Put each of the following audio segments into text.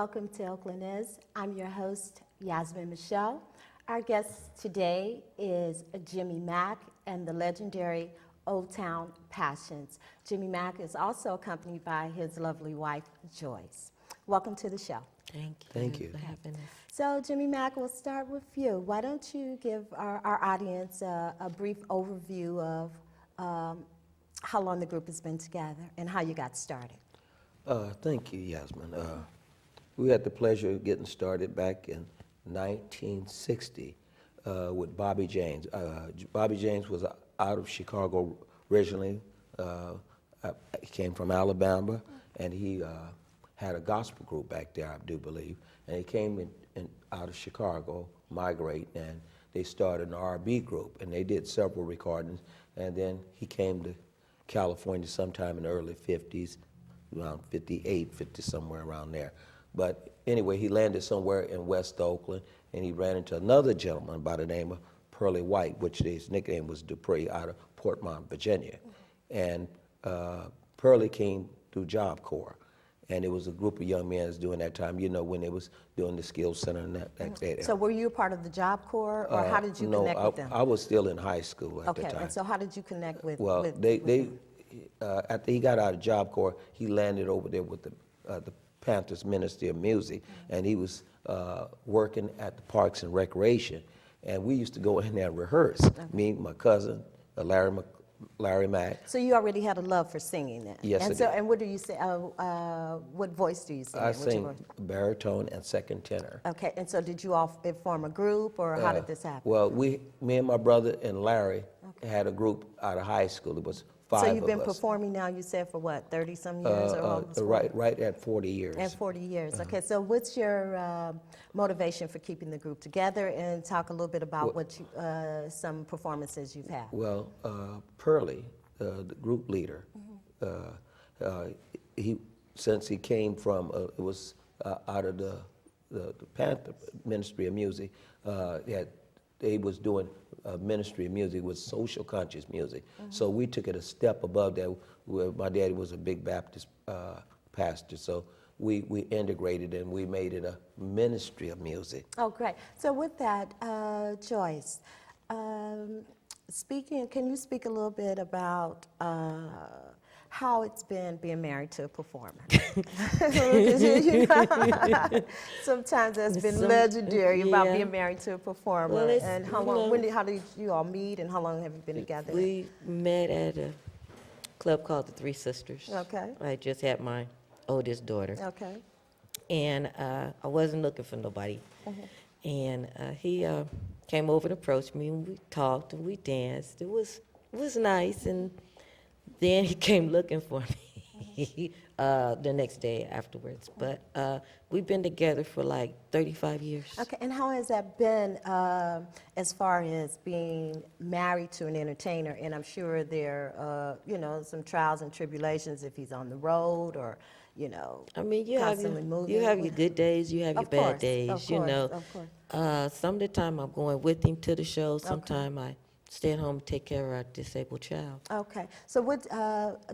welcome to Oakland Is. I'm your host, Yasmin Michelle. Our guest today is Jimmy Mack and the legendary O'TownPassions. Jimmy Mack is also accompanied by his lovely wife, Joyce. Welcome to the show. Thank you. Thank you. For having us. So, Jimmy Mack, we'll start with you. Why don't you give our audience a brief overview of how long the group has been together and how you got started? Thank you, Yasmin. We had the pleasure of getting started back in 1960 with Bobby James. Bobby James was out of Chicago originally. He came from Alabama, and he had a gospel group back there, I do believe. And he came out of Chicago, migrate, and they started an R&B group, and they did several recordings. And then he came to California sometime in the early 50s, around 58, 50, somewhere around there. But anyway, he landed somewhere in West Oakland, and he ran into another gentleman by the name of Pearlie White, which his nickname was Dupree, out of Portmont, Virginia. And Pearlie came through Job Corps, and it was a group of young men during that time, you know, when they was doing the skills center and that. So were you a part of the Job Corps, or how did you connect with them? I was still in high school at the time. Okay, and so how did you connect with Well, with they after he got out of Job Corps, he landed over there with the Panthers Ministry of Music, and he was working at the Parks and Recreation, and we used to go in there and rehearse. Me, my cousin, Larry Mack. So you already had a love for singing then? Yes, and I so, did. And what do you say? What voice do you sing? I in? What's your sing voice? baritone and second tenor. Okay, and so did you all form a group, or how did this happen? Well, me and my brother and Larry had a group out of high school. It was 5 of us. So you've been performing now, you said, for what, 30-some years? Or almost 40? Right at 40 years. And 40 years. Okay, so what's your motivation for keeping the group together? And talk a little bit about some performances you've had. Well, Pearlie, the group leader, since he came from, it was out of the Panther Ministry of Music, they was doing ministry of music with social conscious music. So we took it a step above that. My daddy was a big Baptist pastor, so we integrated and we made it a ministry of music. Oh, great. So with that, Joyce, can you speak a little bit about how it's been being married to a performer? You know, sometimes that's been legendary about being married to a performer. Well, and how long? How did you all meet, and how long have you been together? We met at a club called the Three Sisters. Okay. I just had my oldest daughter. Okay. And I wasn't looking for nobody. And he came over and approached me, and we talked and we danced. It was nice, and then he came looking for me the next day afterwards. But we've been together for like 35 years. Okay, and how has that been as far as being married to an entertainer? And I'm sure there are, some trials and tribulations if he's on the road or, I mean, you have constantly moving. your good days, you have your bad days, of course. Some of the time I'm going with him to the show, sometime I stay at home and take care of our disabled child. Okay, so what,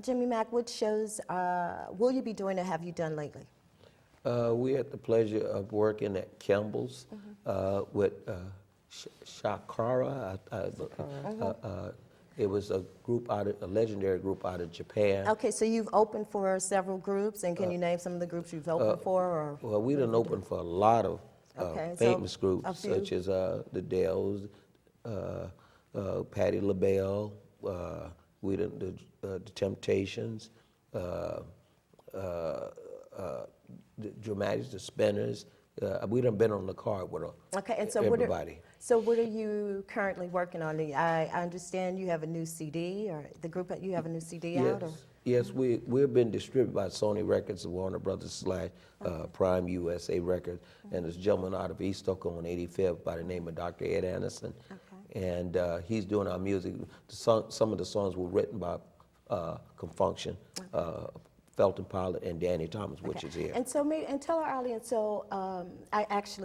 Jimmy Mack, what shows will you be doing or have you done lately? We had the pleasure of working at Kimball's with Shakara. It was a legendary group out of Japan. Okay, so you've opened for several groups, and can you name some of the groups you've opened for? Or? Well, we done opened for a lot of famous groups, a few? such as the Dells, Patti LaBelle, we done the Temptations, the Dramatics, the Spinners. We done been on the card with everybody. What are you currently working on? I understand you have a new CD, or the group that you have a new CD out? Or? Yes, we've been distributed by Sony Records, Warner Brothers / Prime USA Records, and there's a gentleman out of East Oakland on 85th by the name of Dr. Ed Anderson, and he's doing our music. Some of the songs were written by Confunction, Felton Pilot, and Danny Thomas, which is here. And so, and tell our audience. So,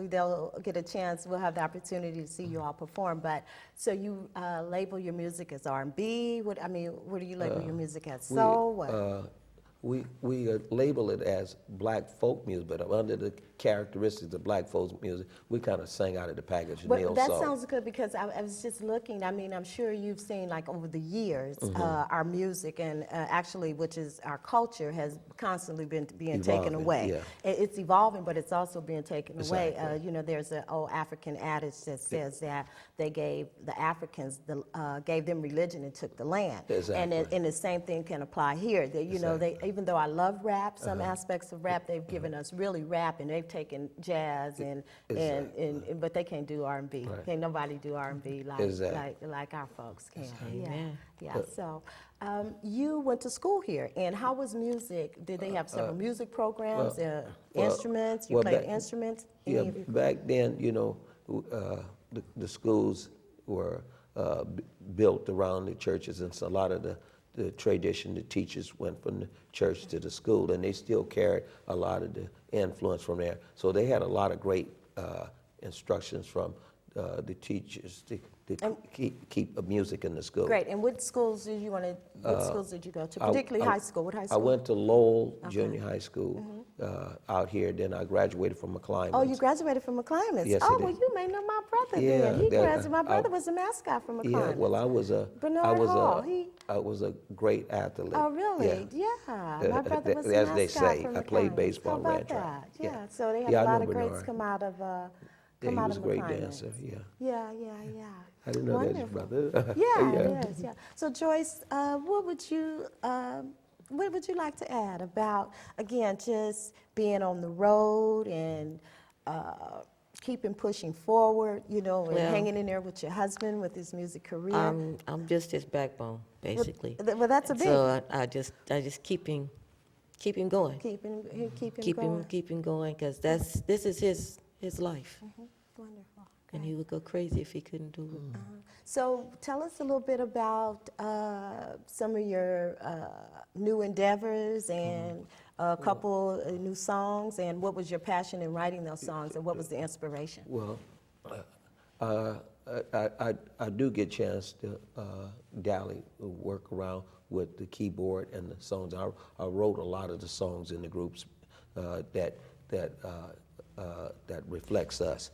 they'll get a chance. We'll have the opportunity to see you all perform. But so you label your music as R&B. What do you label your music as? Soul? we label it as black folk music, but under the characteristics of black folk music, we kind of sang out of the package. But Neil that Soul. sounds good because I was just looking. I mean, I'm sure you've seen like over the years, Mm-hmm. our music and actually, which is our culture, has constantly been being taken Evolving, away. yeah. It's evolving, but it's also being taken away. Exactly. You know, there's an old African adage that says that they gave the Africans gave them religion and took the land. Exactly. And the same thing can apply here. That you know, Exactly. they even though I love rap, some aspects of rap, they've given us really rap, and they've taken jazz and but they can't do R&B. Right. Can't nobody do R&B like our folks can. Amen. Yeah. So you went to school here, and how was music? Did they have several music programs, instruments? You well, played back- instruments? Yeah, Any of you? back then, you know, the schools were built around the churches, and so a lot of the tradition, the teachers went from the church to the school, and they still carried a lot of the influence from there. So they had a lot of great instructions from the teachers to keep music in the school. Great. And what schools did you What schools did you go to? Particularly high school. What high I school? went to Lowell Junior High School out here. Then I graduated from McClymonds. Oh, you graduated from McClymonds. Yes, I oh, did. well, you may know my brother Yeah, then. He that- graduated. My I- brother was a mascot from McClymonds. Yeah, well, I was a Bernard I was Hall, a I was a great athlete. Oh, really? Yeah. My brother was a As they mascot say, from I played McClymonds. baseball, How about ran track. that? Yeah. So they had Yeah, a I lot know of greats Bernard. come out of Yeah, come he out was a of great McClymonds. dancer. Yeah. Yeah. I didn't know that his Wonderful. brother. Yeah, it is. Yeah. So Joyce, what would you like to add about again just being on the road and keeping pushing forward? You know, and Well- hanging in there with your husband with his music career. I'm just his backbone, basically. Well, that's a big So I just keep him going, keep him going. keep him going, because this is his life, Wonderful. and he would go crazy if he couldn't do it. So tell us a little bit about some of your new endeavors and a couple new songs, and what was your passion in writing those songs, and what was the inspiration? Well, I do get a chance to dally, work around with the keyboard and the songs. I wrote a lot of the songs in the groups that reflects us.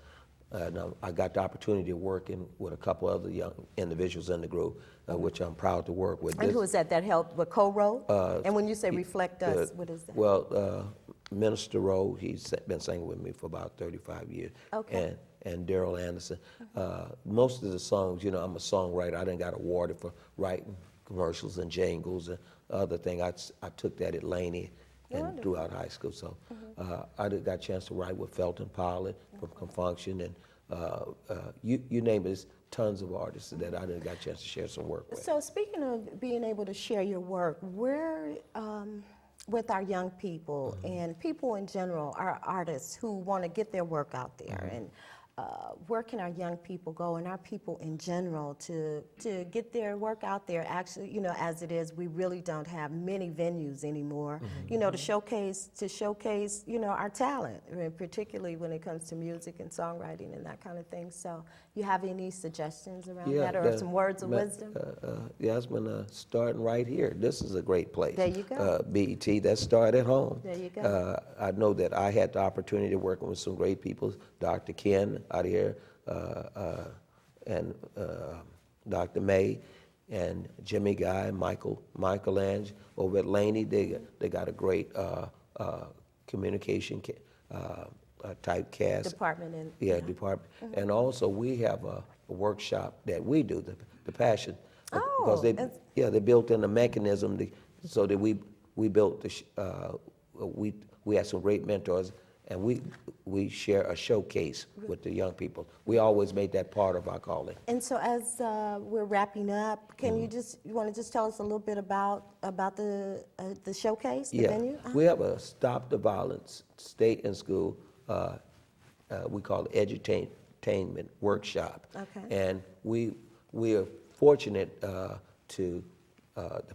I got the opportunity of working with a couple other young individuals in the group, which I'm proud to work with. And who is that helped with co-wrote? And when you say reflect us, what is that? Well, Minister Rowe, he's been singing with me for about 35 years. Okay. And Daryl Anderson. Most of the songs, you know, I'm a songwriter. I done got awarded for writing commercials and jingles and other thing. I took that at Laney and throughout high school. So I got a chance to write with Felton Pilot from Confunction, and you name it, there's tons of artists that I done got a chance to share some work with. So speaking of being able to share your work, where with our young people and people in general, our artists who want to get their work out there, and where can our young people go and our people in general to get their work out there? Actually, you know, as it is, we really don't have many venues anymore, you know, to showcase, you know, our talent, I mean, particularly when it comes to music and songwriting and that kind of thing. So you have any suggestions around that, or some words of wisdom? Yasmin, starting right here. This is a great place. There you go. BET, that start at home. There you go. I know that I had the opportunity of working with some great people, Dr. Ken out here, and Dr. May, and Jimmy Guy, Michael Ange over at Laney. They got a great communication type cast. Department and Department. And also we have a workshop that we do, the Passion. Because they built in a mechanism so that we built we had some great mentors, and we share a showcase with the young people. We always made that part of our calling. And so as we're wrapping up, can you want to just tell us a little bit about the showcase, the venue? We have a Stop the Violence State and School, we call it edutainment workshop. Okay. And we are fortunate to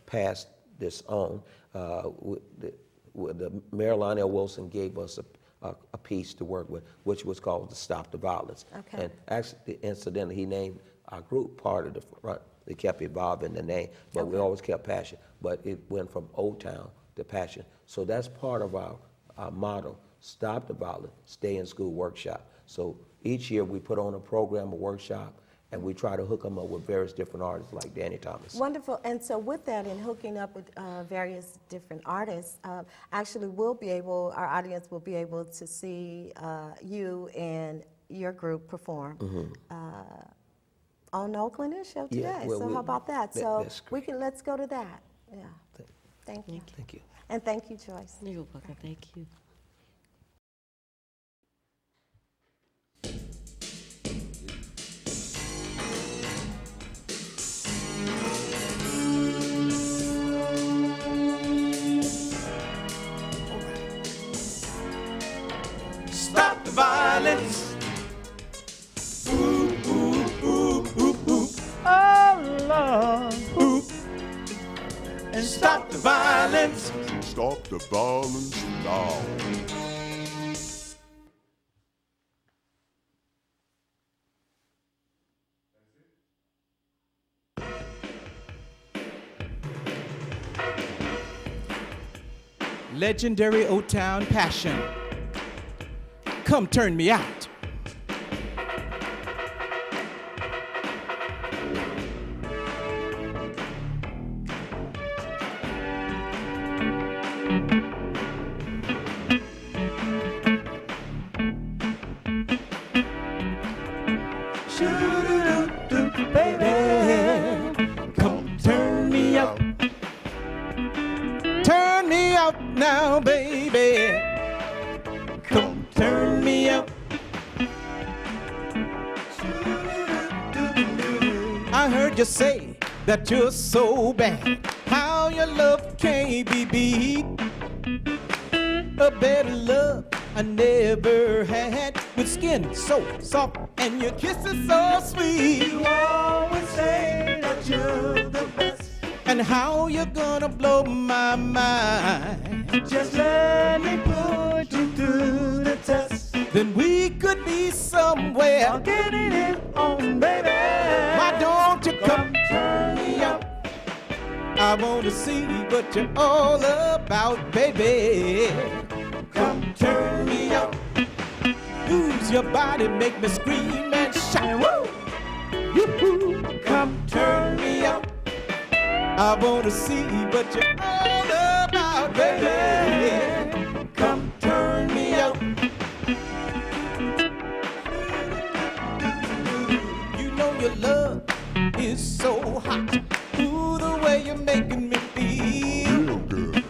pass this on. The Mayor Lionel Wilson gave us a piece to work with, which was called the Stop the Violence. Okay. And actually, incidentally, he named our group part of the front. They kept evolving the name, but we always kept Passion. But it went from Old Town the passion. So that's part of our motto, stop the violence, stay in school workshop. So each year we put on a program, a workshop, and we try to hook them up with various different artists like Danny Thomas. Wonderful. And so with that and hooking up with various different artists, actually our audience will be able to see you and your group perform on Oakland show today. Yeah, well, so how about that? So that's great. let's go to that. Yeah. Thank you. Thank you. And thank you, Joyce. You're welcome. Thank you. Stop the violence. Ooh, ooh, ooh, ooh, ooh. Oh, Lord. Ooh. And stop the violence. Stop the violence now. Legendary O-Town Passion. Come turn me out. Shoo-doo-doo-doo, baby. Come turn me out. Turn me out now, baby. Come turn me out. I heard you say that you're so bad. How your love can't be beat. A better love I never had. With skin so soft and your kisses so sweet. You always say that you're the best. And how you gonna blow my mind? Just let me put you through the test. Then we could be somewhere. I'll get it on, baby. Why don't you come turn me out? I wanna see what you're all about, baby. Come turn me out. Lose your body, make me scream and shout. Woo! Yoo-hoo. Come turn me out. I wanna see what you're all about, baby. Come turn me out. You know your love is so hot. Ooh, the way you're making me feel. Real good.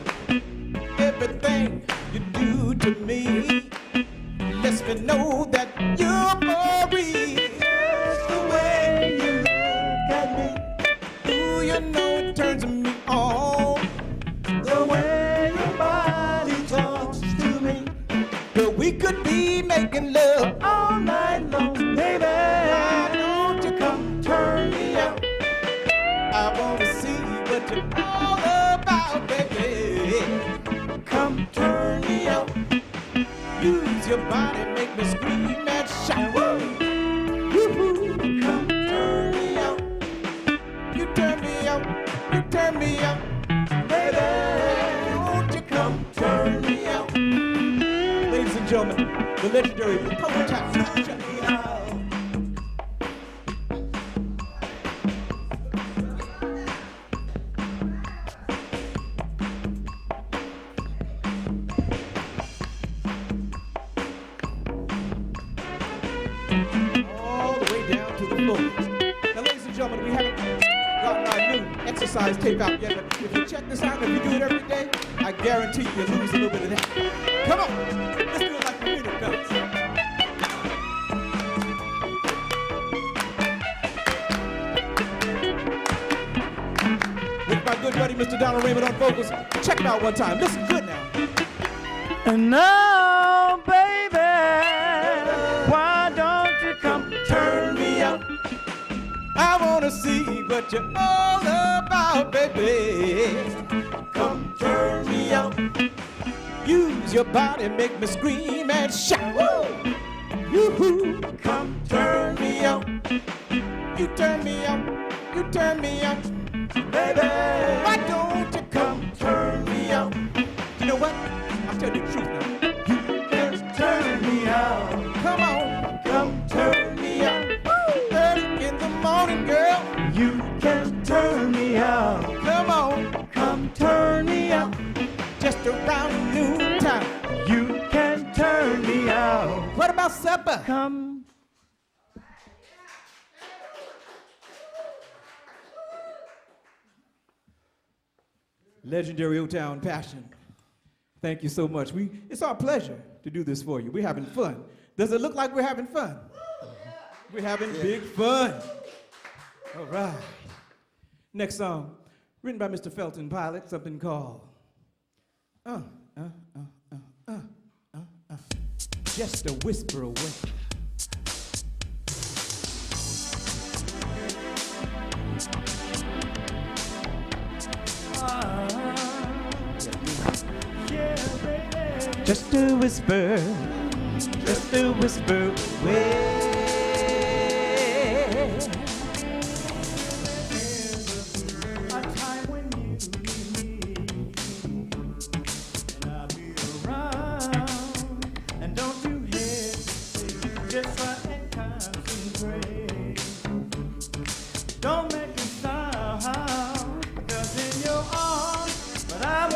Everything you do to me lets me know that you're for real. Just the way you look at me. Ooh, you know it turns me on. The way your body talks to me. Girl, we could be making love all night long, baby. Why don't you come turn me out? I wanna see what you're all about, baby. Come turn me out. Use your body, make me scream and shout. Woo! Woo-hoo. Come turn me out. You turn me out. You turn me out. Baby, won't you come turn me out? Ladies and gentlemen, the legendary O'TownPassions. Check me out. All the way down to the floor. Now, ladies and gentlemen, we haven't gotten our new exercise tape out yet, but if you check this out, if you do it every day, I guarantee you lose a little bit of that. Come on, let's do it like the music does. With my good buddy, Mr. Donald Raymond on vocals. Check it out one time. Listen good now. And now, baby, why don't you come turn me out? I wanna see what you're all about, baby. Come turn me out. Use your body, make me scream and shout. Woo! Yoo-hoo! Come turn me out. You turn me out. You turn me out. Baby, why don't you come turn me out? tell you the truth now. You can turn me out. Come on, Come turn me out. early in the morning, girl. You can turn me out. Come on, Come turn me out. just around noontime. You can turn me out. What about supper? Come. Legendary O-Town Passion. Thank you so much. It's our pleasure to do this for you. We're having fun. Does it look like we're having fun? We're having big fun. All right. Next song, written by Mr. Felton Pilot, something called Just a Whisper Away. Just a whisper away. A time when you need me, and I'll be around. And don't you hesitate, just try and concentrate. Don't make a sound, 'cause in your arms, but I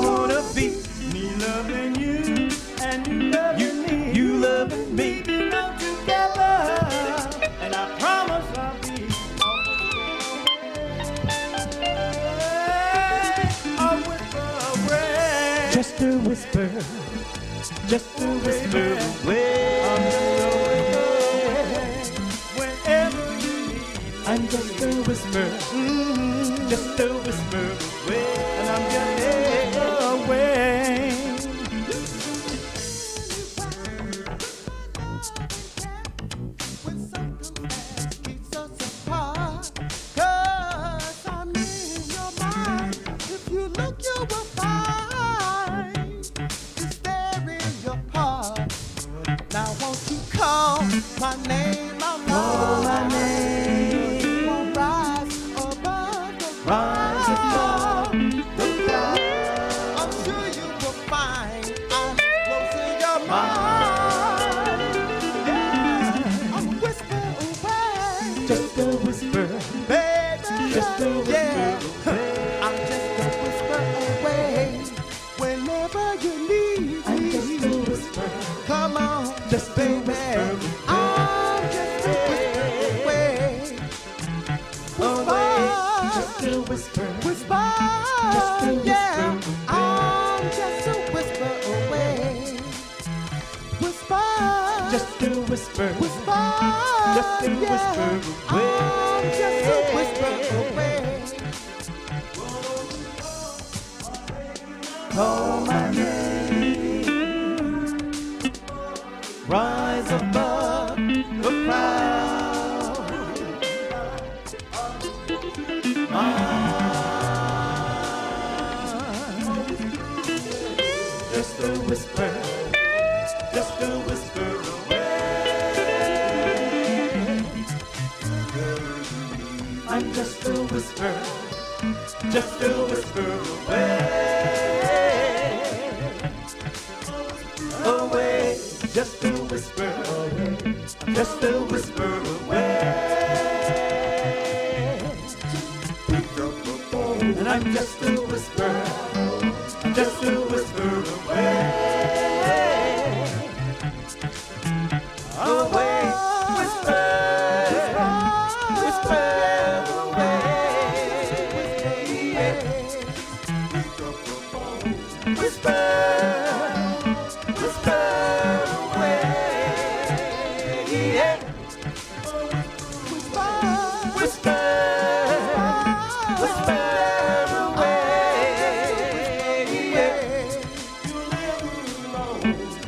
wanna be me loving you, and you loving me. You loving me. You know together, and I promise I'll be a whisper away. Just a whisper away. Whenever you need, I'm just a whisper, just a whisper away, and I'm just away. When something else keeps us apart, 'cause I'm in your mind. If you look, you will find it's there in your heart. Now won't you call my name? Call my name. Won't rise above the Rise above the clouds. I'm sure you will find I'm close in your mind. Yeah, I'm a whisper away. Just a whisper, Baby, just a whisper yeah. away. I'm just a whisper away. Whenever you need I'm me, just a whisper, come on, just a baby. whisper away. I'm just a whisper away. Away, just a whisper, Whisper, just a whisper yeah. away. I'm just a whisper away. Whisper, just a whisper, whisper, just a yeah. whisper away. I'm just a whisper away. Call my name. Rise above the crowd. Just a whisper, just a whisper away. I'm just a whisper, just a whisper away. Away, just a whisper away, just a whisper away. And I'm just a whisper, just a whisper away. Away, whisper, whisper away. Whisper, whisper away. Yeah. Whisper, whisper away. Yeah.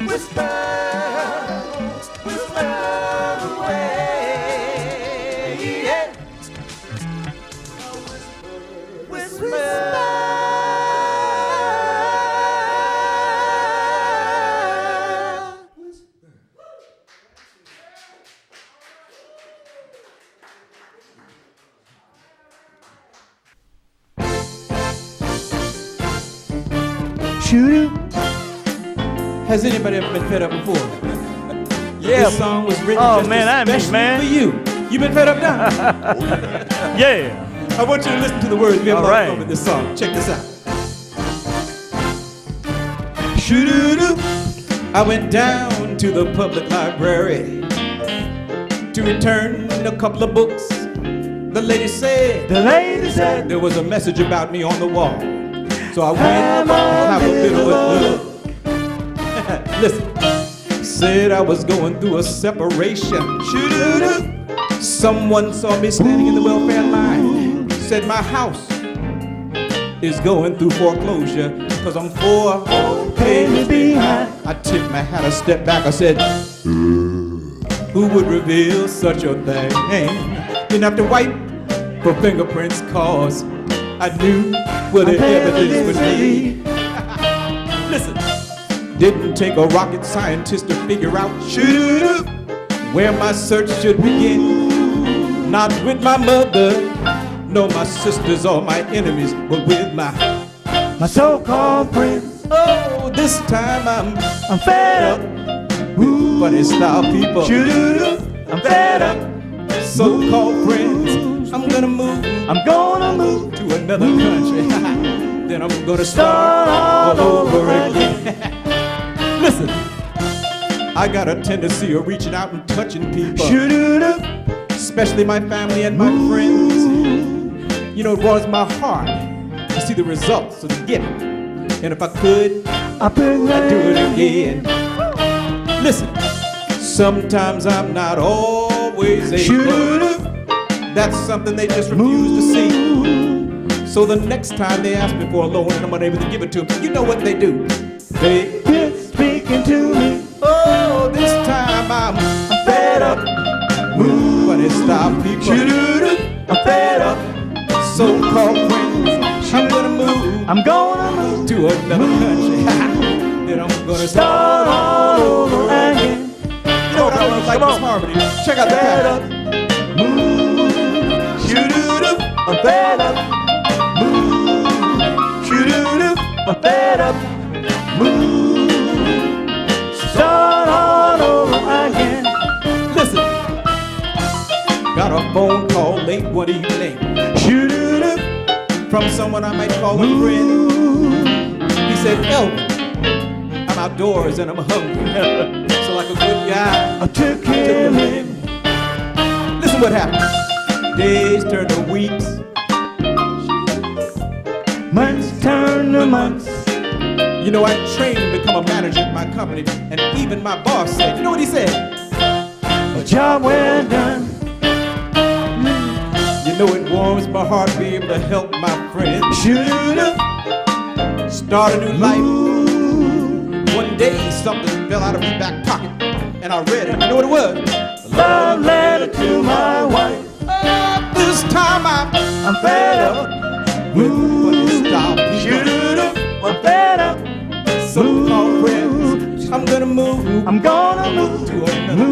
Whisper, whisper away. Yeah. Shoot Has anybody ever been fed up before? Yeah. This song was written Oh, just man, I'm me, especially man. for you. You been fed up now? Yeah. I want you to listen to the words. We have a All lot right. of fun with this song. Check this out. Shoo-doo-doo. I went down to the public library to return a couple of books. The lady said there was a message about me on the wall. So I went to have a bit of a look. Listen. Said I was going through a separation. Shoo-doo-doo. Someone saw me standing in the welfare line. Said my house is going through foreclosure because I'm 4 payments behind. I tipped my hat a step back. I said, who would reveal such a thing? Didn't have to wipe for fingerprints cause I knew where the evidence would be. Listen, didn't take a rocket scientist to figure out where my search should begin. Not with my mother, no my sisters or my enemies, but with my so-called friends. Oh, this time I'm fed up with funny style people. I'm fed up, so-called friends. I'm gonna move to another country. Then I'm gonna start all over again. Listen, I got a tendency of reaching out and touching people, especially my family and my friends. You know, it warms my heart to see the results of the giving. And if I could, I'd do it again. Listen, sometimes I'm not always able. That's something they just refuse to see. So the next time they ask me for a loan and I'm unable to give it to them, you know what they do? They quit speaking to me. Oh, this time I'm fed up. But it's stop people. I'm fed up. So-called friends. I'm gonna move to another country. Then I'm gonna start all over again. You know what I love like this harmony? Check out the pattern. I'm fed up. I'm fed up. Start all over again. Listen, got a phone call late one evening. From someone I might call a friend. He said, Elvin, I'm outdoors and I'm hungry. So like a good guy, I took him in. Listen what happened. Days turned to weeks. Months turned to months. You know, I trained to become a manager at my company, and even my boss said, you know what he said? A job well done. You know, it warms my heart to be able to help my friends. Start a new life. One day, something fell out of his back pocket, and I read it. You know what it was? A love letter to my wife. This time I'm fed up with funny style people. I'm fed up. So-called friends. I'm gonna move to another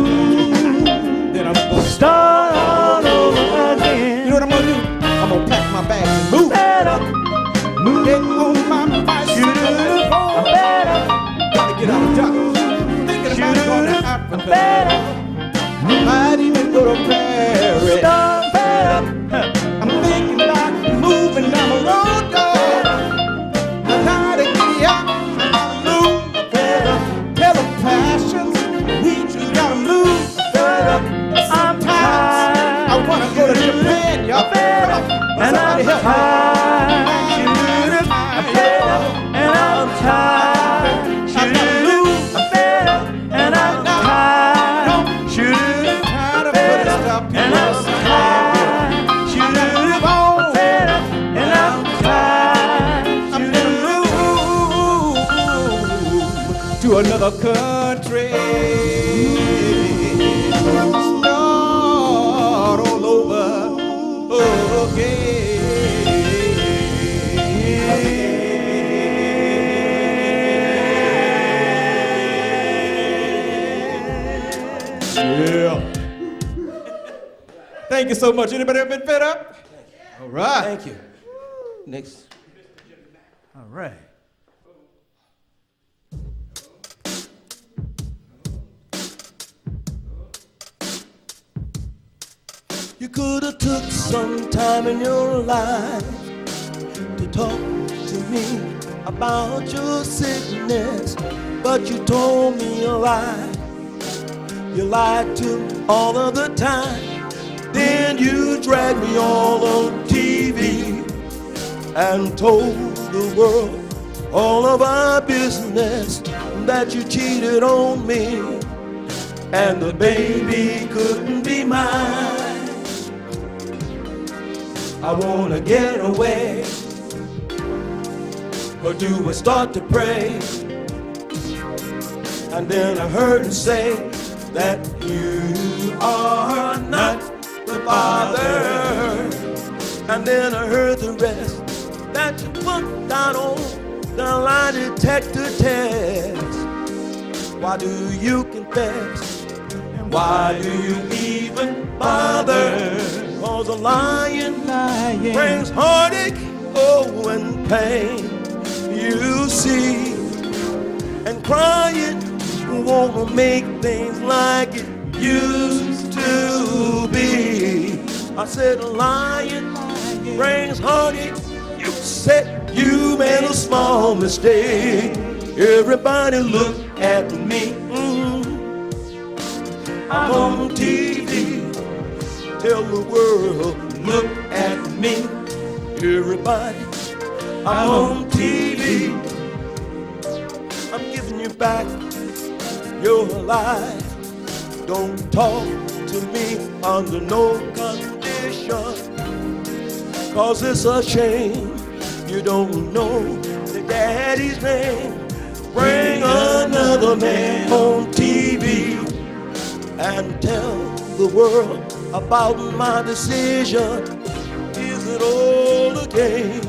country. Then I'm gonna start all over again. You know what I'm gonna do? I'm gonna pack my bags and move. Fed up. Get on my bicycle. I'm fed up. Gotta get out of Dodge. Thinking about going to Africa. I'm fed up. Might even go to Paris. I'm fed up. I'm thinking about moving down the road, dog. Now to get out. Passions, we just gotta move. Sometimes I wanna go to Japan, y'all. And I'm tired. I'm fed up, and I'm tired. I gotta move. I'm fed up, and I'm tired. Tired of putting stuff in and I'm tired. I'm fed up, and I'm tired. I'm gonna move to another country. Start all over again. Yeah. Thank you so much. Anybody ever been fed up? All right. Thank you. Next. All right. You could have took some time in your life to talk to me about your sickness, but you told me a lie. You lied to me all of the time. Then you dragged me all on TV and told the world all of our business, that you cheated on me and the baby couldn't be mine. I wanna get away, or do I start to pray? And then I heard him say that you are not the Father. And then I heard the rest, that you put down on the lie detector test. Why do you confess? And why do you even bother? Cause a lying brings heartache, oh, and pain. You see, and crying won't make things like it used to be. I said a lying brings heartache. You said you made a small mistake. Everybody look at me. I'm on TV. Tell the world, look at me. Everybody, I'm on TV. I'm giving you back your life. Don't talk to me under no condition, cause it's a shame you don't know the daddy's name. Bring another man on TV and tell the world about my decision. Is it all a game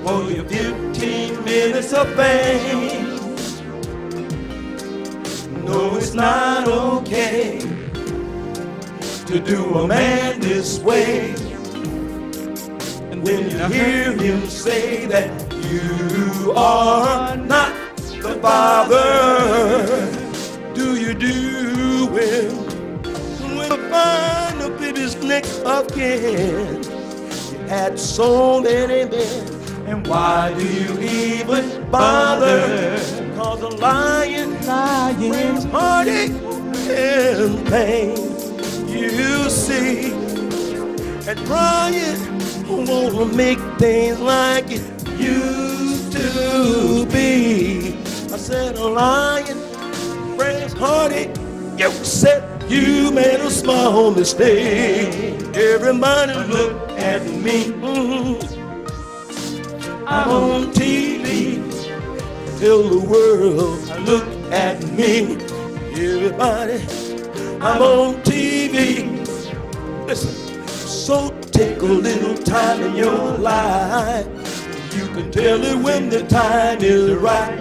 for your 15 minutes of fame? No, it's not okay to do a man this way. And when you hear him say that you are not the Father, do you do him? When you find the baby's neck again, you had so many men, and why do you even bother? Cause a lying brings heartache and pain. You see, and crying won't make things like it used to be. I said a lion brings heartache. You said you made a small mistake. Everybody look at me. I'm on TV. Tell the world, look at me. Everybody, I'm on TV. Listen, so take a little time in your life. You can tell it when the time is right.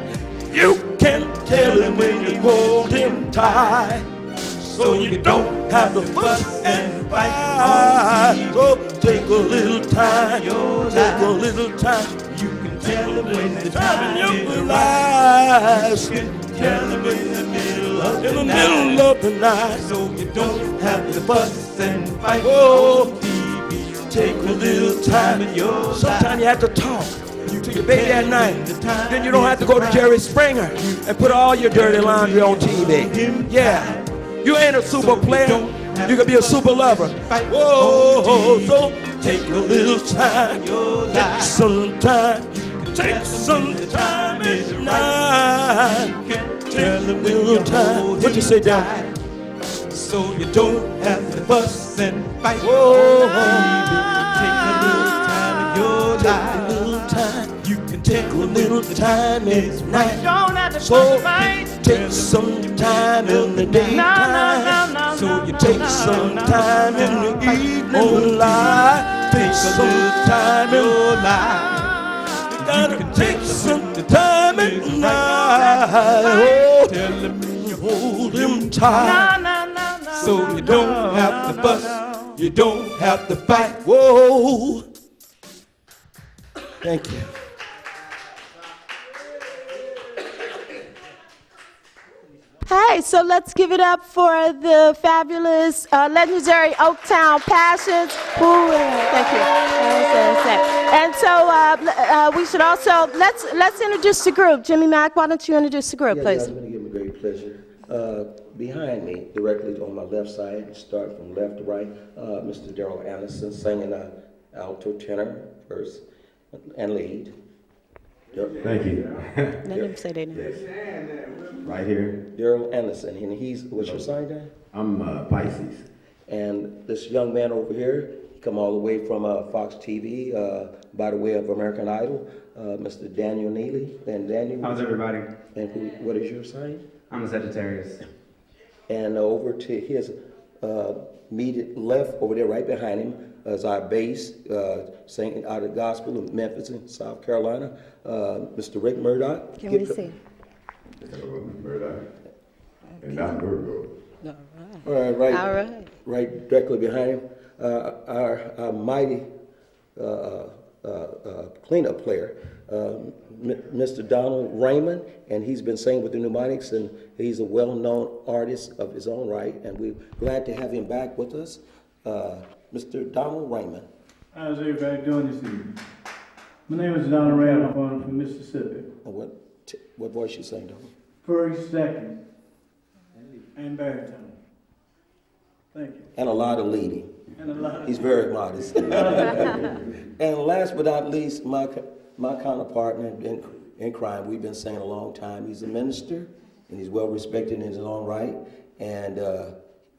You can tell him when you hold him tight, so you don't have to fuss and fight. So take a little time, take a little time. You can tell him when the time is right. You can tell him in the middle of the night, so you don't have to fuss and fight. Oh, take a little time in your life. Sometimes you have to talk to your baby at night. Then you don't have to go to Jerry Springer and put all your dirty laundry on TV. Yeah, you ain't a super player. You can be a super lover. Whoa, so take a little time. Take some time. Take some time at night. Take a little time. What you say, John? So you don't have to fuss and fight. Whoa, take a little time in your life. You can take a little time at night. So take some time in the daytime. So you take some time in the evening light. Take some time in your life. You gotta take some time at night. Oh, tell him you hold him tight. So you don't have to fuss. You don't have to fight. Whoa. Thank you. Hey, right, so let's give it up for the fabulous, legendary OakTownPassions. Thank you. And so we should also, let's introduce the group. Jimmy Mack, why don't you introduce the group, Yeah, please? it's going to give me great pleasure. Behind me, directly on my left side, start from left to right, Mr. Daryl Anderson singing alto, tenor, first, and lead. Thank you. Let them say their name. Right here. Daryl Anderson, and he's, what's your sign, Dan? I'm Pisces. And this young man over here, he come all the way from Fox TV, by the way of American Idol, Mr. Daniel Neely. And Daniel, How's everybody? and what is your sign? I'm a Sagittarius. And over to his immediate left, over there, right behind him, is our bass, singing out of gospel of Memphis in South Carolina, Mr. Rick Murdoch. Can we see? And I'm Virgo. Right, All right. right directly behind him, our mighty cleanup player, Mr. Donald Raymond, and he's been singing with the Pneumatics, and he's a well-known artist of his own right, and we're glad to have him back with us. Mr. Donald Raymond. How's everybody doing this evening? My name is Donald Raymond. I'm from Mississippi. What voice you sing, Donald? First, second, and baritone. Thank you. And a lot of leading. And a lot of He's very modest. And last but not least, my counterpartner in crime, we've been saying a long time. He's a minister, and he's well respected in his own right. And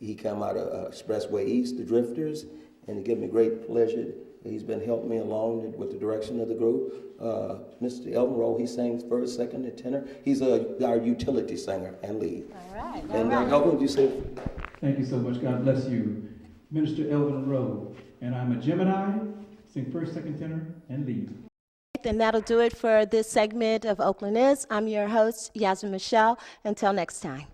he come out of Expressway East, the Drifters, and it gives me great pleasure. He's been helping me along with the direction of the group. Mr. Elvin Rowe, he sings first, second, and tenor. He's our utility singer and lead. All right. And Elvin, would you say? Thank you so much. God bless you. Minister Elvin Rowe, and I'm a Gemini, sing first, second, tenor, and lead. And that'll do it for this segment of Oakland Is. I'm your host, Yasmin Michelle. Until next time.